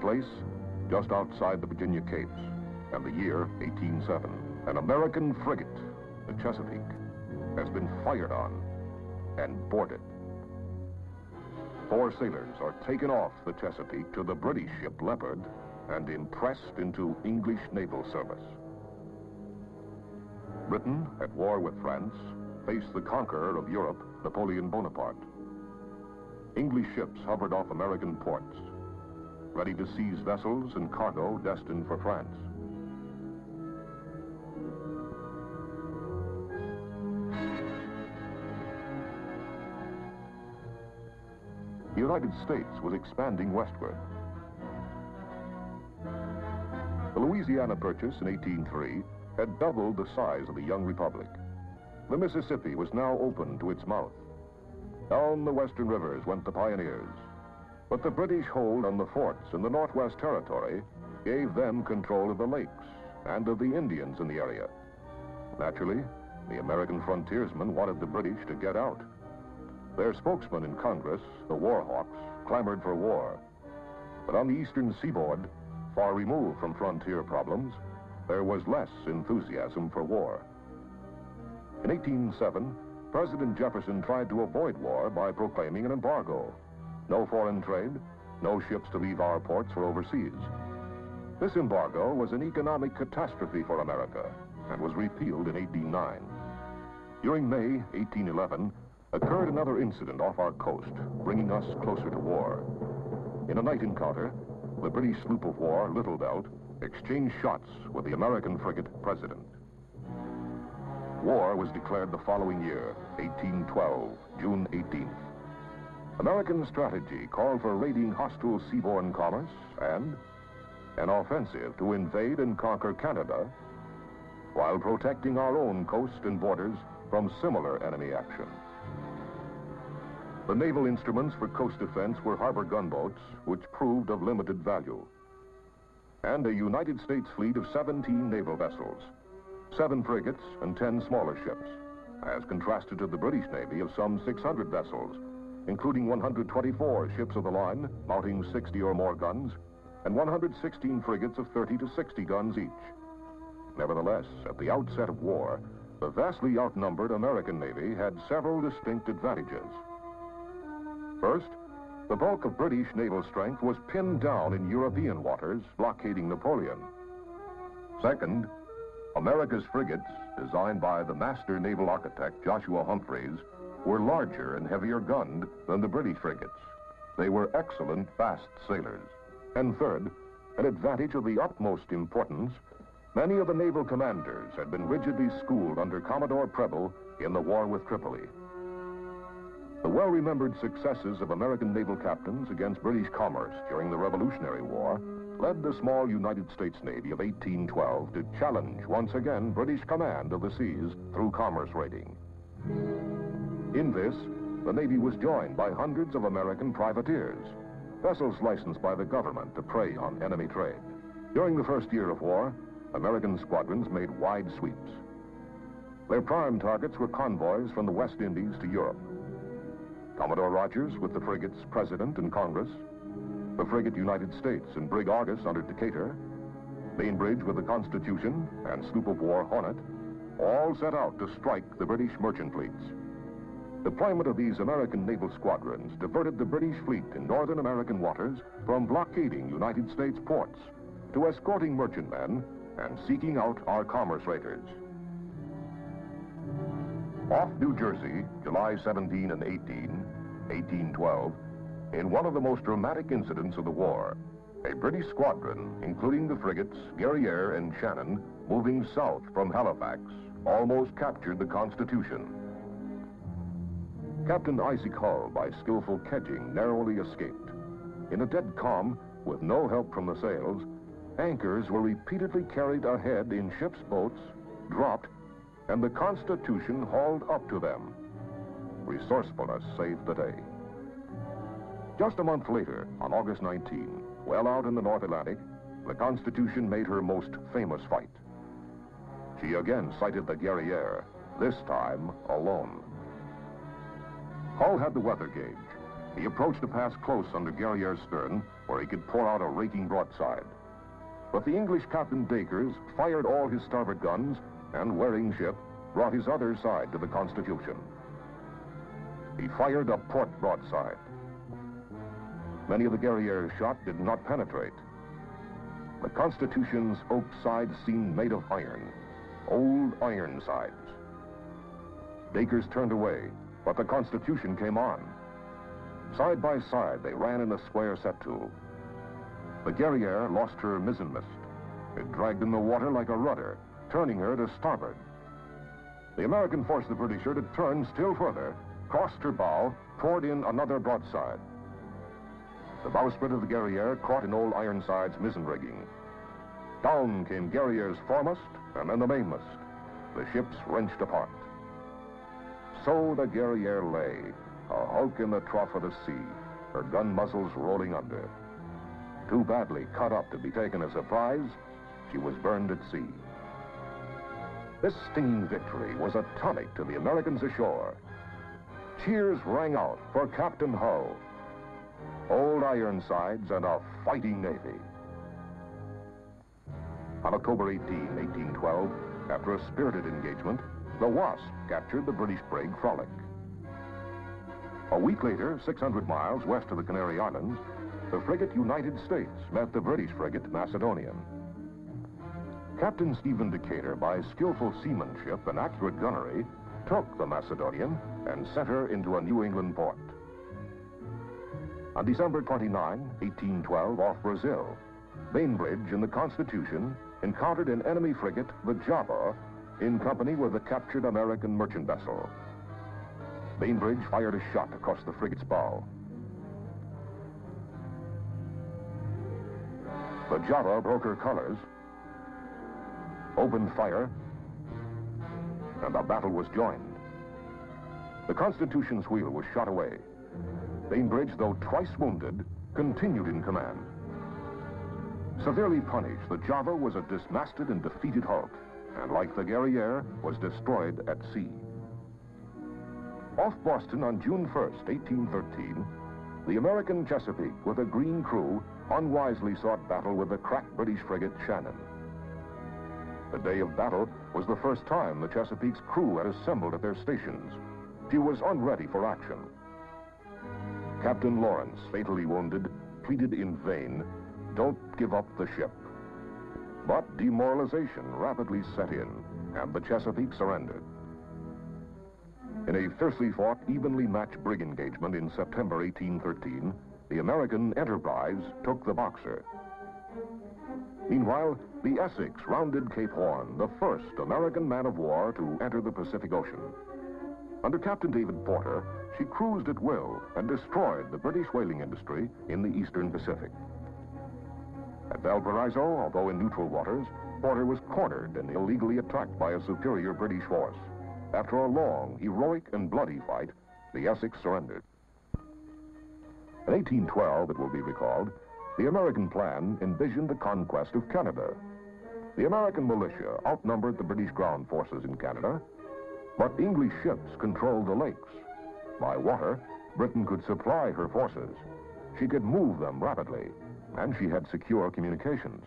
place just outside the Virginia Capes, and the year 1807. An American frigate, the Chesapeake, has been fired on and boarded. 4 sailors are taken off the Chesapeake to the British ship Leopard and impressed into English naval service. Britain, at war with France, faced the conqueror of Europe, Napoleon Bonaparte. English ships hovered off American ports, ready to seize vessels and cargo destined for France. The United States was expanding westward. The Louisiana Purchase in 1803 had doubled the size of the young republic. The Mississippi was now open to its mouth. Down the western rivers went the pioneers. But the British hold on the forts in the Northwest Territory gave them control of the lakes and of the Indians in the area. Naturally, the American frontiersmen wanted the British to get out. Their spokesman in Congress, the War Hawks, clamored for war. But on the eastern seaboard, far removed from frontier problems, there was less enthusiasm for war. In 1807, President Jefferson tried to avoid war by proclaiming an embargo. No foreign trade, no ships to leave our ports or overseas. This embargo was an economic catastrophe for America and was repealed in 1809. During May 1811, occurred another incident off our coast, bringing us closer to war. In a night encounter, the British sloop of war, Little Belt, exchanged shots with the American frigate President. War was declared the following year, 1812, June 18th. American strategy called for raiding hostile seaborne commerce and an offensive to invade and conquer Canada while protecting our own coast and borders from similar enemy action. The naval instruments for coast defense were harbor gunboats, which proved of limited value, and a United States fleet of 17 naval vessels, 7 frigates and 10 smaller ships, as contrasted to the British Navy of some 600 vessels, including 124 ships of the line mounting 60 or more guns, and 116 frigates of 30 to 60 guns each. Nevertheless, at the outset of war, the vastly outnumbered American Navy had several distinct advantages. First, the bulk of British naval strength was pinned down in European waters, blockading Napoleon. Second, America's frigates, designed by the master naval architect Joshua Humphreys, were larger and heavier gunned than the British frigates. They were excellent, fast sailors. And third, an advantage of the utmost importance, many of the naval commanders had been rigidly schooled under Commodore Preble in the war with Tripoli. The well-remembered successes of American naval captains against British commerce during the Revolutionary War led the small United States Navy of 1812 to challenge once again British command of the seas through commerce raiding. In this, the Navy was joined by hundreds of American privateers, vessels licensed by the government to prey on enemy trade. During the first year of war, American squadrons made wide sweeps. Their prime targets were convoys from the West Indies to Europe. Commodore Rogers with the frigates President and Congress, the frigate United States and brig Argus under Decatur, Bainbridge with the Constitution and sloop of war Hornet, all set out to strike the British merchant fleets. Deployment of these American naval squadrons diverted the British fleet in northern American waters from blockading United States ports to escorting merchantmen and seeking out our commerce raiders. Off New Jersey, July 17 and 18, 1812, in one of the most dramatic incidents of the war, a British squadron, including the frigates Guerriere and Shannon, moving south from Halifax, almost captured the Constitution. Captain Isaac Hull, by skillful kedging, narrowly escaped. In a dead calm, with no help from the sails, anchors were repeatedly carried ahead in ship's boats, dropped, and the Constitution hauled up to them. Resourcefulness saved the day. Just a month later, on August 19, well out in the North Atlantic, the Constitution made her most famous fight. She again sighted the Guerriere, this time alone. Hull had the weather gauge, He approached to pass close under Guerriere's stern, where he could pour out a raking broadside. But the English Captain Dacres fired all his starboard guns and, wearing ship, brought his other side to the Constitution. He fired a port broadside. Many of the Guerriere's shot did not penetrate. The Constitution's oak side seemed made of iron, old iron sides. Dacres turned away, but the Constitution came on. Side by side, they ran in a square set to. The Guerriere lost her mizzenmast. It dragged in the water like a rudder, turning her to starboard. The American forced the Britisher to turn still further, crossed her bow, poured in another broadside. The bowsprit of the Guerriere caught in old Ironside's mizzen rigging. Down came Guerriere's foremast and then the mainmast. The ships wrenched apart. So the Guerriere lay, a hulk in the trough of the sea, her gun muzzles rolling under. Too badly cut up to be taken as a prize, she was burned at sea. This stinging victory was a tonic to the Americans ashore. Cheers rang out for Captain Hull, old Ironsides, and a fighting navy. On October 18, 1812, after a spirited engagement, the Wasp captured the British brig Frolic. A week later, 600 miles west of the Canary Islands, the frigate United States met the British frigate Macedonian. Captain Stephen Decatur, by skillful seamanship and accurate gunnery, took the Macedonian and sent her into a New England port. On December 29, 1812, off Brazil, Bainbridge in the Constitution encountered an enemy frigate, the Java, in company with a captured American merchant vessel. Bainbridge fired a shot across the frigate's bow. The Java broke her colors, opened fire, and the battle was joined. The Constitution's wheel was shot away. Bainbridge, though twice wounded, continued in command. Severely punished, the Java was a dismasted and defeated hulk, and like the Guerriere, was destroyed at sea. Off Boston on June 1st, 1813, the American Chesapeake, with a green crew, unwisely sought battle with the crack British frigate Shannon. The day of battle was the first time the Chesapeake's crew had assembled at their stations. She was unready for action. Captain Lawrence, fatally wounded, pleaded in vain, "Don't give up the ship." But demoralization rapidly set in, and the Chesapeake surrendered. In a fiercely fought, evenly matched brig engagement in September 1813, the American Enterprise took the Boxer. Meanwhile, the Essex rounded Cape Horn, the first American man-of-war to enter the Pacific Ocean. Under Captain David Porter, she cruised at will and destroyed the British whaling industry in the Eastern Pacific. At Valparaiso, although in neutral waters, Porter was cornered and illegally attacked by a superior British force. After a long, heroic, and bloody fight, the Essex surrendered. In 1812, it will be recalled, the American plan envisioned the conquest of Canada. The American militia outnumbered the British ground forces in Canada, but English ships controlled the lakes. By water, Britain could supply her forces. She could move them rapidly, and she had secure communications.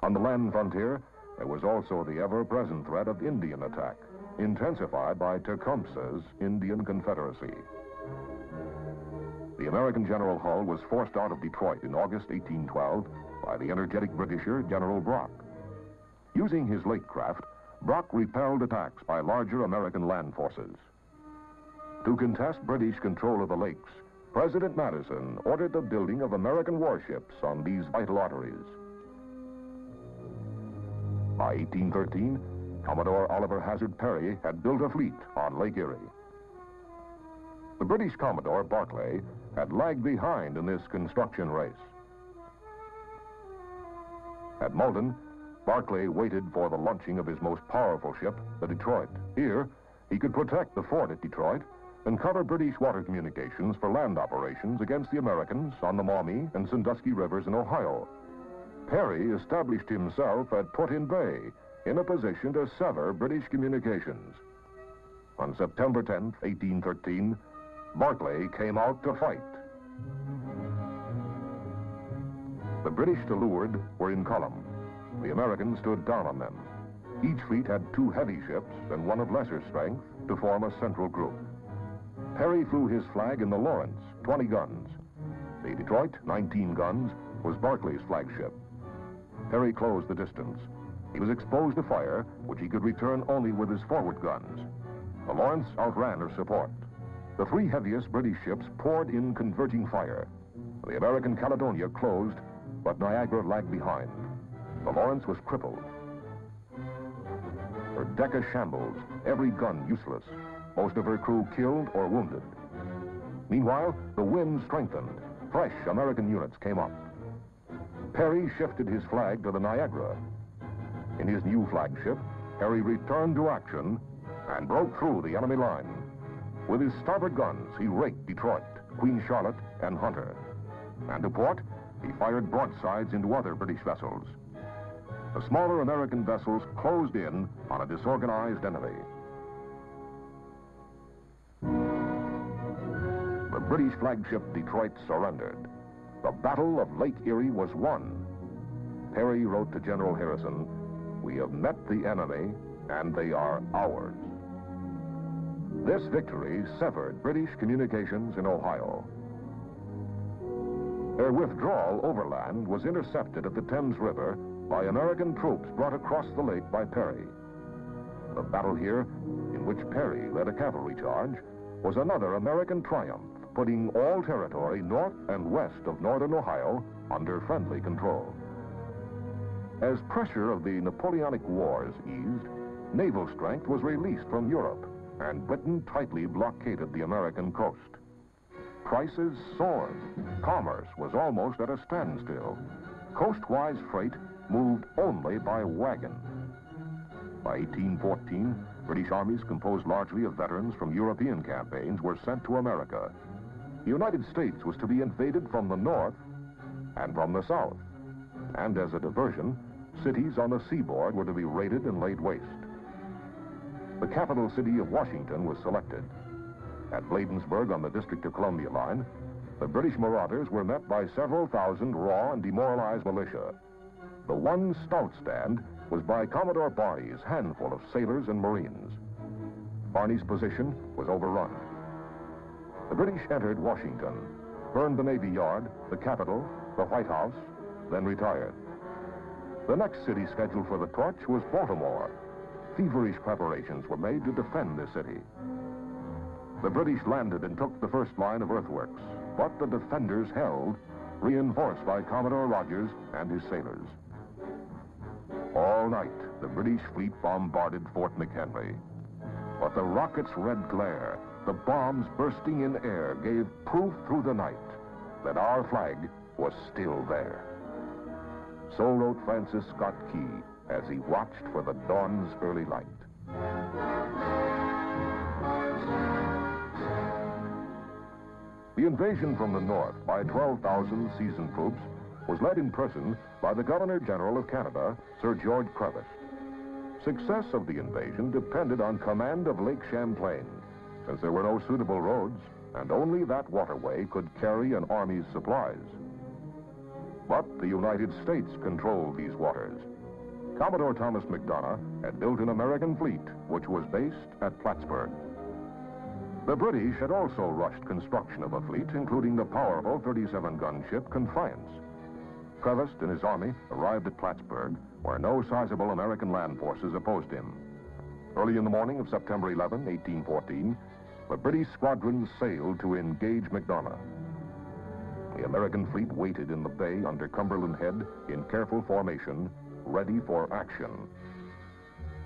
On the land frontier, there was also the ever-present threat of Indian attack, intensified by Tecumseh's Indian Confederacy. The American General Hull was forced out of Detroit in August 1812 by the energetic Britisher General Brock. Using his lake craft, Brock repelled attacks by larger American land forces. To contest British control of the lakes, President Madison ordered the building of American warships on these vital arteries. By 1813, Commodore Oliver Hazard Perry had built a fleet on Lake Erie. The British Commodore Barclay had lagged behind in this construction race. At Malden, Barclay waited for the launching of his most powerful ship, the Detroit. Here, he could protect the fort at Detroit and cover British water communications for land operations against the Americans on the Maumee and Sandusky rivers in Ohio. Perry established himself at Put-in Bay in a position to sever British communications. On September 10, 1813, Barclay came out to fight. The British to leeward were in column. The Americans stood down on them. Each fleet had 2 heavy ships and one of lesser strength to form a central group. Perry flew his flag in the Lawrence, 20 guns. The Detroit, 19 guns, was Barclay's flagship. Perry closed the distance. He was exposed to fire, which he could return only with his forward guns. The Lawrence outran her support. The 3 heaviest British ships poured in converging fire. The American Caledonia closed, but Niagara lagged behind. The Lawrence was crippled. Her deck a shambles, every gun useless, most of her crew killed or wounded. Meanwhile, the wind strengthened. Fresh American units came up. Perry shifted his flag to the Niagara. In his new flagship, Perry returned to action and broke through the enemy line. With his starboard guns, he raked Detroit, Queen Charlotte, and Hunter. And to port, he fired broadsides into other British vessels. The smaller American vessels closed in on a disorganized enemy. The British flagship Detroit surrendered. The Battle of Lake Erie was won. Perry wrote to General Harrison, "We have met the enemy, and they are ours." This victory severed British communications in Ohio. Their withdrawal overland was intercepted at the Thames River by American troops brought across the lake by Perry. The battle here, in which Perry led a cavalry charge, was another American triumph, putting all territory north and west of northern Ohio under friendly control. As pressure of the Napoleonic Wars eased, naval strength was released from Europe, and Britain tightly blockaded the American coast. Prices soared. Commerce was almost at a standstill. Coastwise freight moved only by wagon. By 1814, British armies composed largely of veterans from European campaigns were sent to America. The United States was to be invaded from the north and from the south. And as a diversion, cities on the seaboard were to be raided and laid waste. The capital city of Washington was selected. At Bladensburg on the District of Columbia line, the British marauders were met by several thousand raw and demoralized militia. The one stout stand was by Commodore Barney's handful of sailors and Marines. Barney's position was overrun. The British entered Washington, burned the Navy Yard, the Capitol, the White House, then retired. The next city scheduled for the torch was Baltimore. Feverish preparations were made to defend the city. The British landed and took the first line of earthworks, but the defenders held, reinforced by Commodore Rogers and his sailors. All night, the British fleet bombarded Fort McHenry. But the rockets' red glare, the bombs bursting in air, gave proof through the night that our flag was still there. So wrote Francis Scott Key as he watched for the dawn's early light. The invasion from the north by 12,000 seasoned troops was led in person by the Governor-General of Canada, Sir George Prevost. Success of the invasion depended on command of Lake Champlain, since there were no suitable roads, and only that waterway could carry an army's supplies. But the United States controlled these waters. Commodore Thomas McDonough had built an American fleet, which was based at Plattsburgh. The British had also rushed construction of a fleet, including the powerful 37-gun ship Confiance. Prevost and his army arrived at Plattsburgh, where no sizable American land forces opposed him. Early in the morning of September 11, 1814, the British squadron sailed to engage McDonough. The American fleet waited in the bay under Cumberland Head in careful formation, ready for action.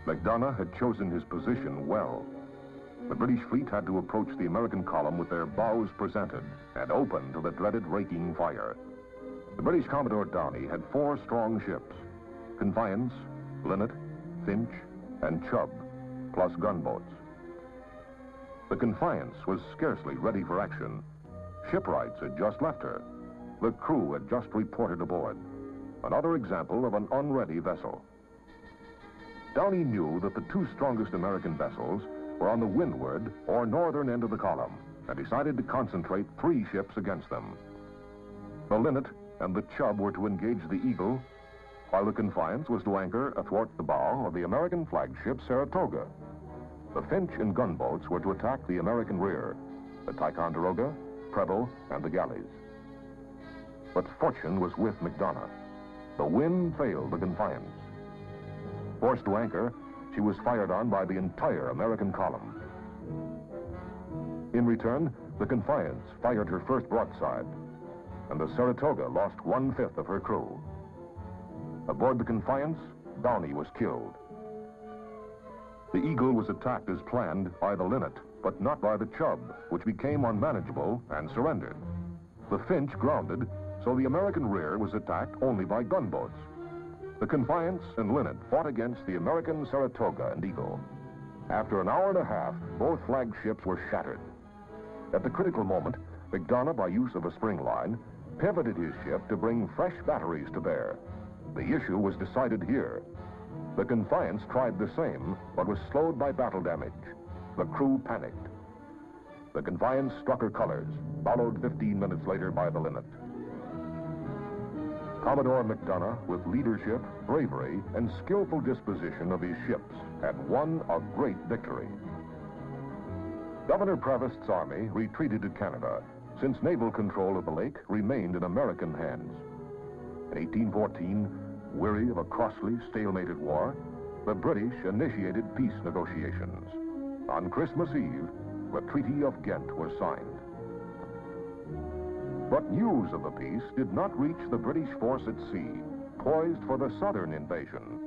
McDonough had chosen his position well. The British fleet had to approach the American column with their bows presented and open to the dreaded raking fire. The British Commodore Downey had 4 strong ships: Confiance, Linnet, Finch, and Chubb, plus gunboats. The Confiance was scarcely ready for action. Shipwrights had just left her. The crew had just reported aboard. Another example of an unready vessel. Downey knew that the 2 strongest American vessels were on the windward or northern end of the column, and decided to concentrate 3 ships against them. The Linnet and the Chubb were to engage the Eagle, while the Confiance was to anchor athwart the bow of the American flagship Saratoga. The Finch and gunboats were to attack the American rear, the Ticonderoga, Preble, and the galleys. But fortune was with McDonough. The wind failed the Confiance. Forced to anchor, she was fired on by the entire American column. In return, the Confiance fired her first broadside, and the Saratoga lost 1/5 of her crew. Aboard the Confiance, Downey was killed. The Eagle was attacked as planned by the Linnet, but not by the Chubb, which became unmanageable and surrendered. The Finch grounded, so the American rear was attacked only by gunboats. The Confiance and Linnet fought against the American Saratoga and Eagle. After an hour and a half, both flagships were shattered. At the critical moment, McDonough, by use of a spring line, pivoted his ship to bring fresh batteries to bear. The issue was decided here. The Confiance tried the same, but was slowed by battle damage. The crew panicked. The Confiance struck her colors, followed 15 minutes later by the Linnet. Commodore McDonough, with leadership, bravery, and skillful disposition of his ships, had won a great victory. Governor Prevost's army retreated to Canada, since naval control of the lake remained in American hands. In 1814, weary of a costly, stalemated war, the British initiated peace negotiations. On Christmas Eve, the Treaty of Ghent was signed. But news of the peace did not reach the British force at sea, poised for the southern invasion.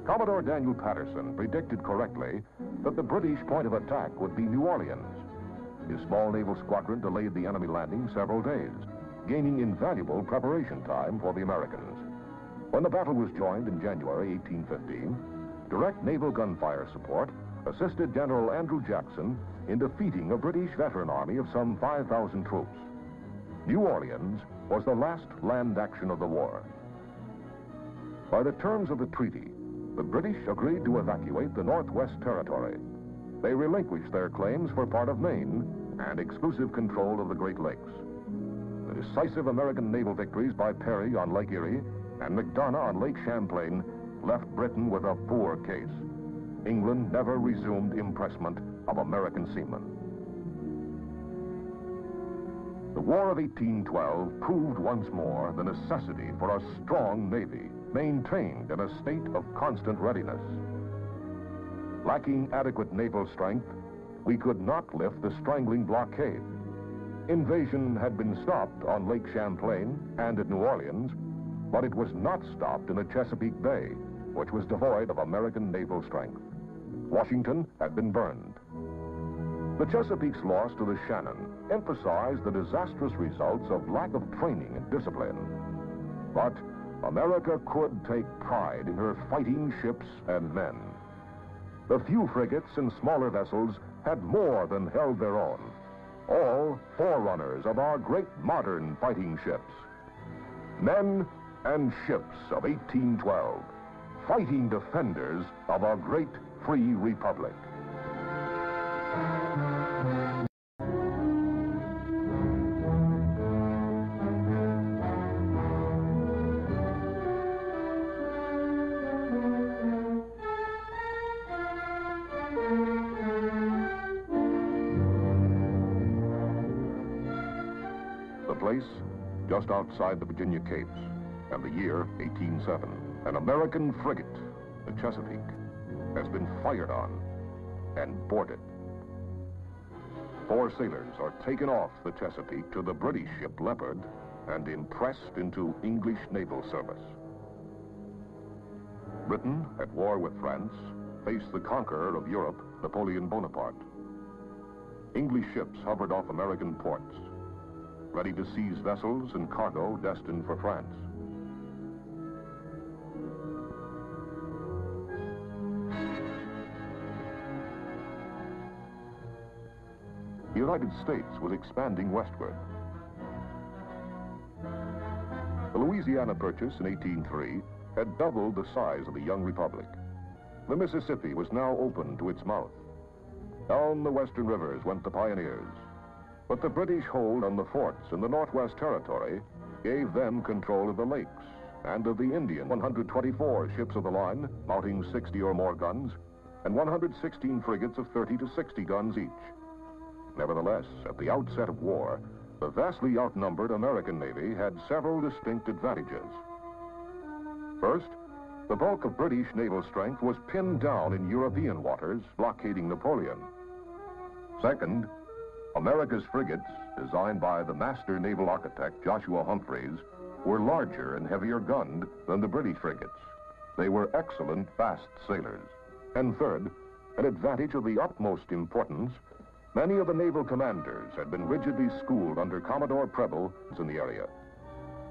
Commodore Daniel Patterson predicted correctly that the British point of attack would be New Orleans. His small naval squadron delayed the enemy landing several days, gaining invaluable preparation time for the Americans. When the battle was joined in January 1815, direct naval gunfire support assisted General Andrew Jackson in defeating a British veteran army of some 5,000 troops. New Orleans was the last land action of the war. By the terms of the treaty, the British agreed to evacuate the Northwest Territory. They relinquished their claims for part of Maine and exclusive control of the Great Lakes. The decisive American naval victories by Perry on Lake Erie and McDonough on Lake Champlain left Britain with a poor case. England never resumed impressment of American seamen. The War of 1812 proved once more the necessity for a strong navy, maintained in a state of constant readiness. Lacking adequate naval strength, we could not lift the strangling blockade. Invasion had been stopped on Lake Champlain and at New Orleans, but it was not stopped in the Chesapeake Bay, which was devoid of American naval strength. Washington had been burned. The Chesapeake's loss to the Shannon emphasized the disastrous results of lack of training and discipline. But America could take pride in her fighting ships and men. The few frigates and smaller vessels had more than held their own, all forerunners of our great modern fighting ships. Men and ships of 1812, fighting defenders of our great free republic. The place, just outside the Virginia Capes, and the year 1807. An American frigate, the Chesapeake, has been fired on and boarded. 4 sailors are taken off the Chesapeake to the British ship Leopard and impressed into English naval service. Britain, at war with France, faced the conqueror of Europe, Napoleon Bonaparte. English ships hovered off American ports, ready to seize vessels and cargo destined for France. The United States was expanding westward. The Louisiana Purchase in 1803 had doubled the size of the young republic. The Mississippi was now open to its mouth. Down the western rivers went the pioneers. But the British hold on the forts in the Northwest Territory gave them control of the lakes and of the Indian 124 ships of the line, mounting 60 or more guns, and 116 frigates of 30 to 60 guns each. Nevertheless, at the outset of war, the vastly outnumbered American Navy had several distinct advantages. First, the bulk of British naval strength was pinned down in European waters, blockading Napoleon. Second, America's frigates, designed by the master naval architect Joshua Humphreys, were larger and heavier gunned than the British frigates. They were excellent, fast sailors. And third, an advantage of the utmost importance, many of the naval commanders had been rigidly schooled under Commodore Preble in the area.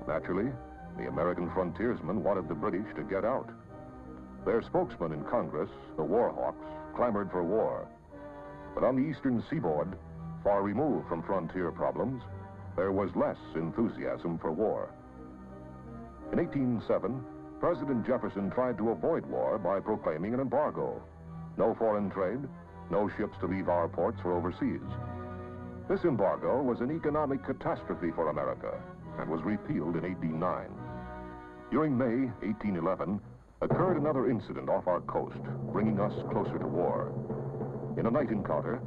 Naturally, the American frontiersmen wanted the British to get out. Their spokesman in Congress, the War Hawks, clamored for war. But on the eastern seaboard, far removed from frontier problems, there was less enthusiasm for war. In 1807, President Jefferson tried to avoid war by proclaiming an embargo. No foreign trade, no ships to leave our ports or overseas. This embargo was an economic catastrophe for America and was repealed in 1809. During May 1811, occurred another incident off our coast, bringing us closer to war. In a night encounter,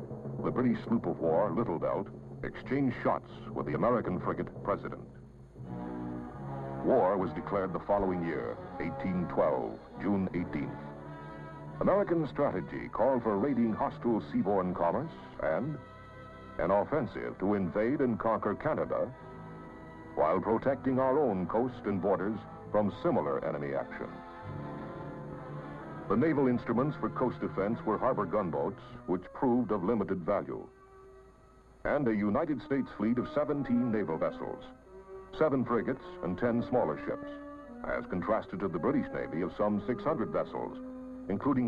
the British sloop of war, Little Belt, exchanged shots with the American frigate President. War was declared the following year, 1812, June 18th. American strategy called for raiding hostile seaborne commerce and an offensive to invade and conquer Canada while protecting our own coast and borders from similar enemy action. The naval instruments for coast defense were harbor gunboats, which proved of limited value, and a United States fleet of 17 naval vessels, 7 frigates and 10 smaller ships, as contrasted to the British Navy of some 600 vessels, including